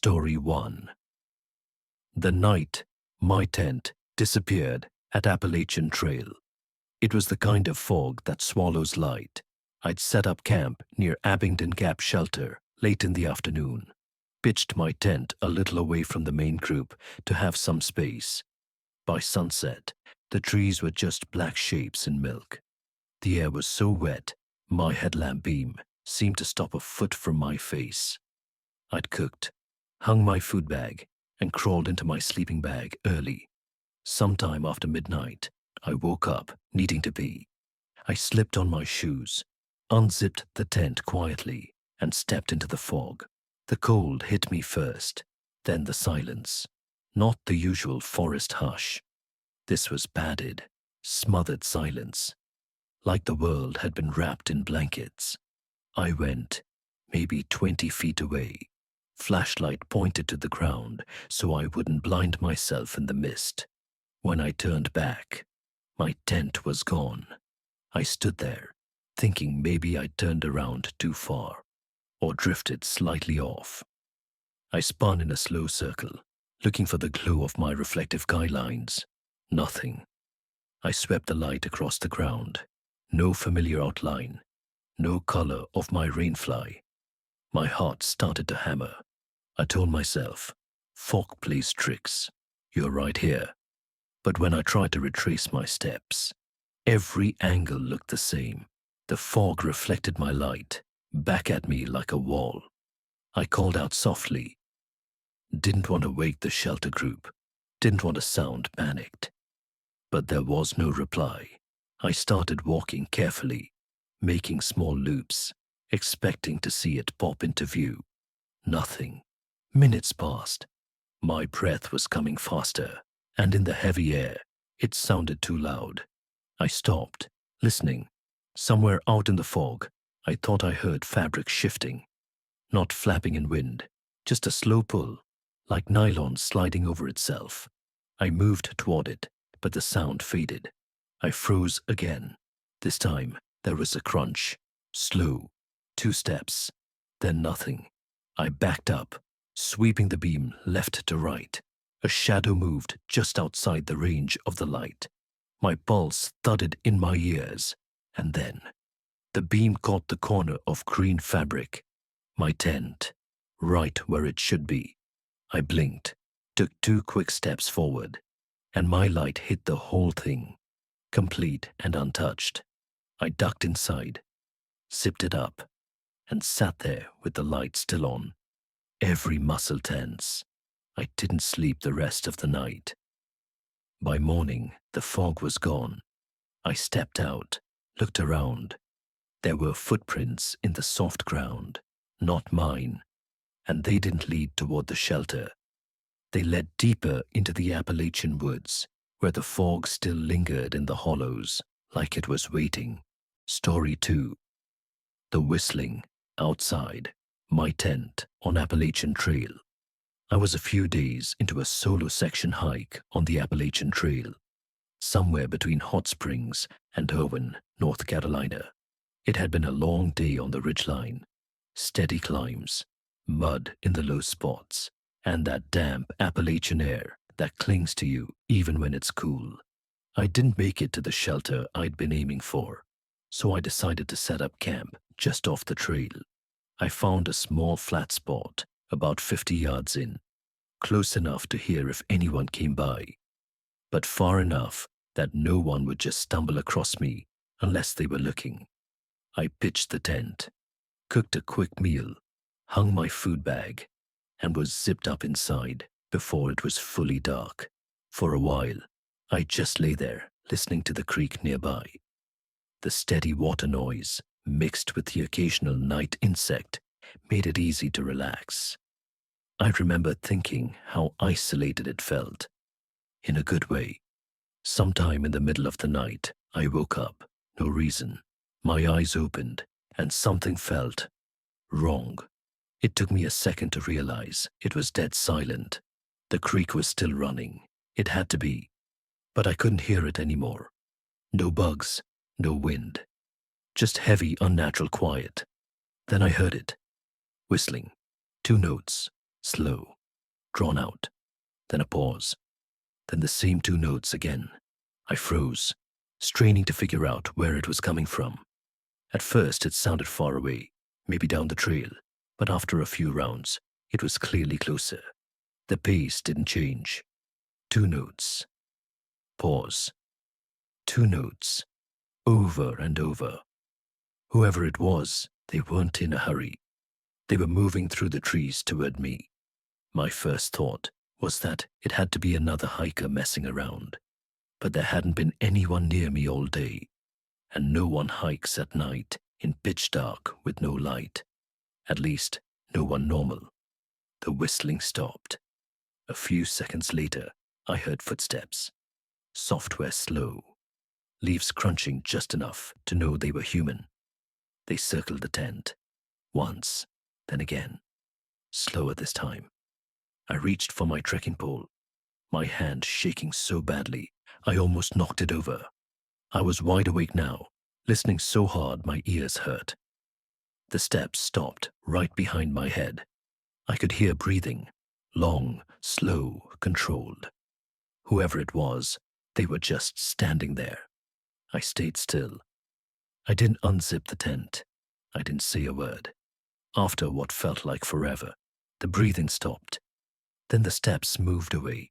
Story 1. The night my tent disappeared at Appalachian Trail. It was the kind of fog that swallows light. I'd set up camp near Abingdon Gap Shelter late in the afternoon, pitched my tent a little away from the main group to have some space. By sunset, the trees were just black shapes in milk. The air was so wet, my headlamp beam seemed to stop a foot from my face. I'd cooked, hung my food bag, and crawled into my sleeping bag early. Sometime after midnight, I woke up needing to pee. I slipped on my shoes, unzipped the tent quietly, and stepped into the fog. The cold hit me first, then the silence. Not the usual forest hush. This was padded, smothered silence, like the world had been wrapped in blankets. I went, maybe 20 feet away. Flashlight pointed to the ground so I wouldn't blind myself in the mist. When I turned back, my tent was gone. I stood there, thinking maybe I'd turned around too far, or drifted slightly off. I spun in a slow circle, looking for the glow of my reflective guy lines. Nothing. I swept the light across the ground. No familiar outline, no color of my rainfly. My heart started to hammer. I told myself, fog plays tricks. You're right here. But when I tried to retrace my steps, every angle looked the same. The fog reflected my light, back at me like a wall. I called out softly. Didn't want to wake the shelter group. Didn't want to sound panicked. But there was no reply. I started walking carefully, making small loops, expecting to see it pop into view. Nothing. Minutes passed. My breath was coming faster, and in the heavy air, it sounded too loud. I stopped, listening. Somewhere out in the fog, I thought I heard fabric shifting, not flapping in wind, just a slow pull, like nylon sliding over itself. I moved toward it, but the sound faded. I froze again. This time, there was a crunch. Slow. 2 steps. Then nothing. I backed up, sweeping the beam left to right. A shadow moved just outside the range of the light. My pulse thudded in my ears, and then the beam caught the corner of green fabric. My tent, right where it should be. I blinked, took 2 quick steps forward, and my light hit the whole thing, complete and untouched. I ducked inside, zipped it up, and sat there with the light still on, every muscle tense. I didn't sleep the rest of the night. By morning, the fog was gone. I stepped out, looked around. There were footprints in the soft ground, not mine, and they didn't lead toward the shelter. They led deeper into the Appalachian woods, where the fog still lingered in the hollows, like it was waiting. Story 2. The whistling outside my tent on Appalachian Trail. I was a few days into a solo section hike on the Appalachian Trail, somewhere between Hot Springs and Irwin, North Carolina. It had been a long day on the ridgeline, steady climbs, mud in the low spots, and that damp Appalachian air that clings to you even when it's cool. I didn't make it to the shelter I'd been aiming for, so I decided to set up camp just off the trail. I found a small flat spot about 50 yards in, close enough to hear if anyone came by, but far enough that no one would just stumble across me unless they were looking. I pitched the tent, cooked a quick meal, hung my food bag, and was zipped up inside before it was fully dark. For a while, I just lay there listening to the creek nearby. The steady water noise, mixed with the occasional night insect, made it easy to relax. I remember thinking how isolated it felt, in a good way. Sometime in the middle of the night, I woke up, no reason. My eyes opened, and something felt wrong. It took me a second to realize it was dead silent. The creek was still running. It had to be. But I couldn't hear it anymore. No bugs, no wind. Just heavy, unnatural quiet. Then I heard it. Whistling. 2 notes. slow, drawn out, then a pause, then the same two notes again. I froze, straining to figure out where it was coming from. At first it sounded far away, maybe down the trail, but after a few rounds, it was clearly closer. The pace didn't change. Two notes. Pause. Two notes. Over and over. Whoever it was, they weren't in a hurry. They were moving through the trees toward me. My first thought was that it had to be another hiker messing around. But there hadn't been anyone near me all day, and no one hikes at night in pitch dark with no light. At least, no one normal. The whistling stopped. A few seconds later, I heard footsteps. Software slow. Leaves crunching just enough to know they were human. They circled the tent. Once, then again. Slower this time. I reached for my trekking pole, my hand shaking so badly I almost knocked it over. I was wide awake now, listening so hard my ears hurt. The steps stopped right behind my head. I could hear breathing, long, slow, controlled. Whoever it was, they were just standing there. I stayed still. I didn't unzip the tent. I didn't say a word. After what felt like forever, the breathing stopped. Then the steps moved away,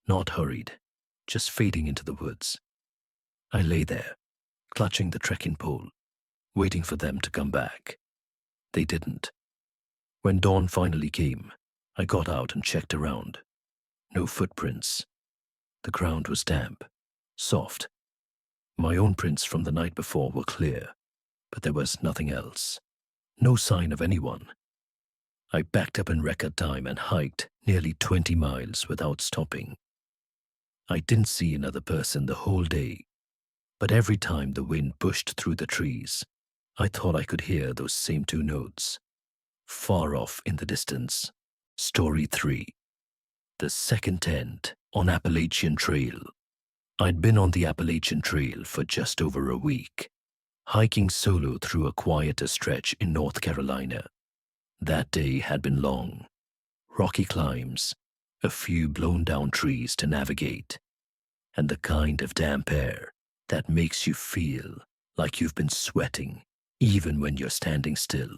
not hurried, just fading into the woods. I lay there, clutching the trekking pole, waiting for them to come back. They didn't. When dawn finally came, I got out and checked around. No footprints. The ground was damp, soft. My own prints from the night before were clear, but there was nothing else. No sign of anyone. I backed up in record time and hiked nearly 20 miles without stopping. I didn't see another person the whole day, but every time the wind pushed through the trees, I thought I could hear those same two notes. Far off in the distance. Story 3. The second tent on Appalachian Trail. I'd been on the Appalachian Trail for just over a week, hiking solo through a quieter stretch in North Carolina. That day had been long. Rocky climbs, a few blown down trees to navigate, and the kind of damp air that makes you feel like you've been sweating even when you're standing still.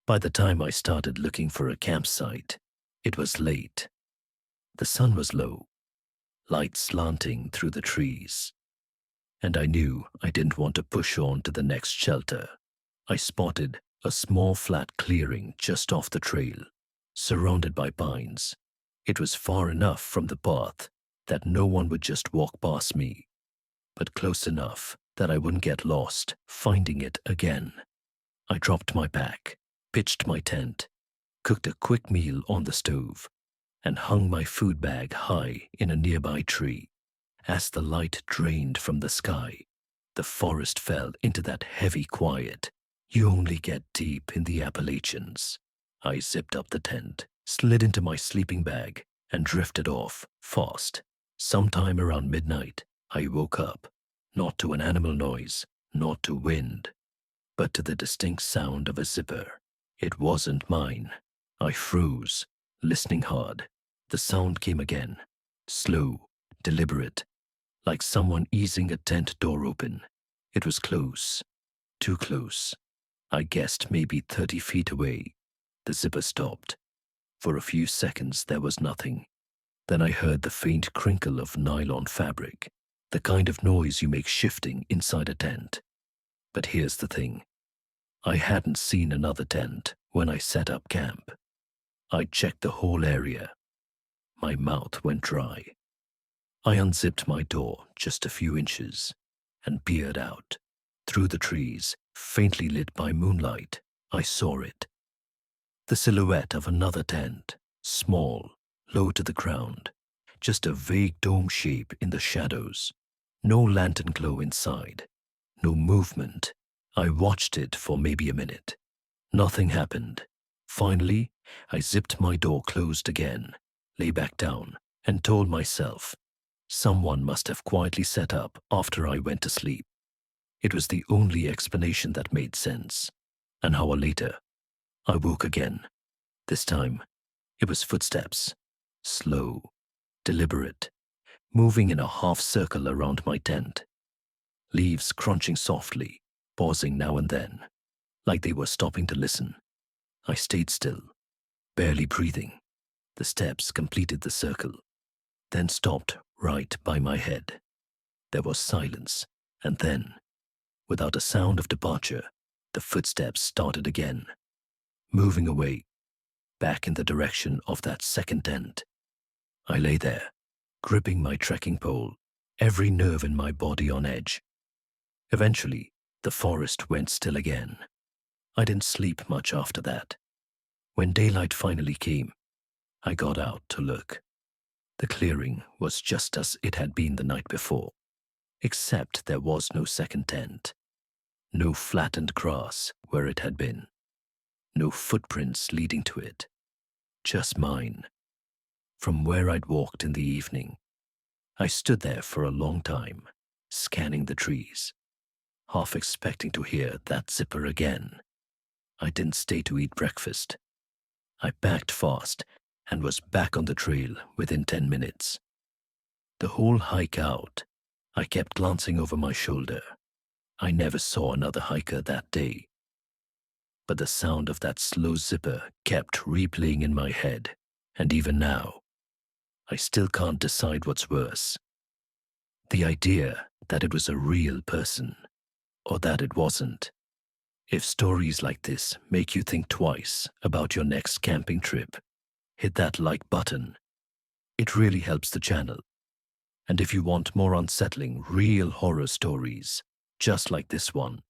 By the time I started looking for a campsite, it was late. The sun was low, light slanting through the trees, and I knew I didn't want to push on to the next shelter. I spotted a small flat clearing just off the trail, surrounded by pines. It was far enough from the path that no one would just walk past me, but close enough that I wouldn't get lost finding it again. I dropped my pack, pitched my tent, cooked a quick meal on the stove, and hung my food bag high in a nearby tree. As the light drained from the sky, the forest fell into that heavy quiet you only get deep in the Appalachians. I zipped up the tent, slid into my sleeping bag, and drifted off, fast. Sometime around midnight, I woke up, not to an animal noise, not to wind, but to the distinct sound of a zipper. It wasn't mine. I froze, listening hard. The sound came again, slow, deliberate, like someone easing a tent door open. It was close, too close. I guessed maybe 30 feet away. The zipper stopped. For a few seconds there was nothing. Then I heard the faint crinkle of nylon fabric, the kind of noise you make shifting inside a tent. But here's the thing. I hadn't seen another tent when I set up camp. I checked the whole area. My mouth went dry. I unzipped my door just a few inches and peered out. Through the trees, faintly lit by moonlight, I saw it. The silhouette of another tent, small, low to the ground, just a vague dome shape in the shadows. No lantern glow inside, no movement. I watched it for maybe a minute. Nothing happened. Finally, I zipped my door closed again, lay back down, and told myself, someone must have quietly set up after I went to sleep. It was the only explanation that made sense. An hour later, I woke again. This time, It was footsteps, slow, deliberate, moving in a half circle around my tent, leaves crunching softly, pausing now and then, like they were stopping to listen. I stayed still, barely breathing. The steps completed the circle, then stopped right by my head. There was silence, and then, without a sound of departure, the footsteps started again, moving away, back in the direction of that second tent. I lay there, gripping my trekking pole, every nerve in my body on edge. Eventually, the forest went still again. I didn't sleep much after that. When daylight finally came, I got out to look. The clearing was just as it had been the night before, except there was no second tent, no flattened grass where it had been, no footprints leading to it, just mine. From where I'd walked in the evening, I stood there for a long time, scanning the trees, half expecting to hear that zipper again. I didn't stay to eat breakfast. I packed fast and was back on the trail within 10 minutes. The whole hike out, I kept glancing over my shoulder. I never saw another hiker that day. But the sound of that slow zipper kept replaying in my head, and even now, I still can't decide what's worse. The idea that it was a real person, or that it wasn't. If stories like this make you think twice about your next camping trip, hit that like button. It really helps the channel. And if you want more unsettling, real horror stories, just like this one,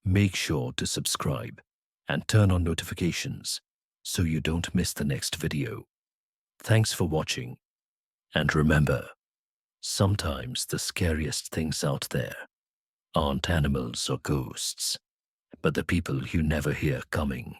make sure to subscribe and turn on notifications so you don't miss the next video. Thanks for watching. And remember, sometimes the scariest things out there aren't animals or ghosts, but the people you never hear coming.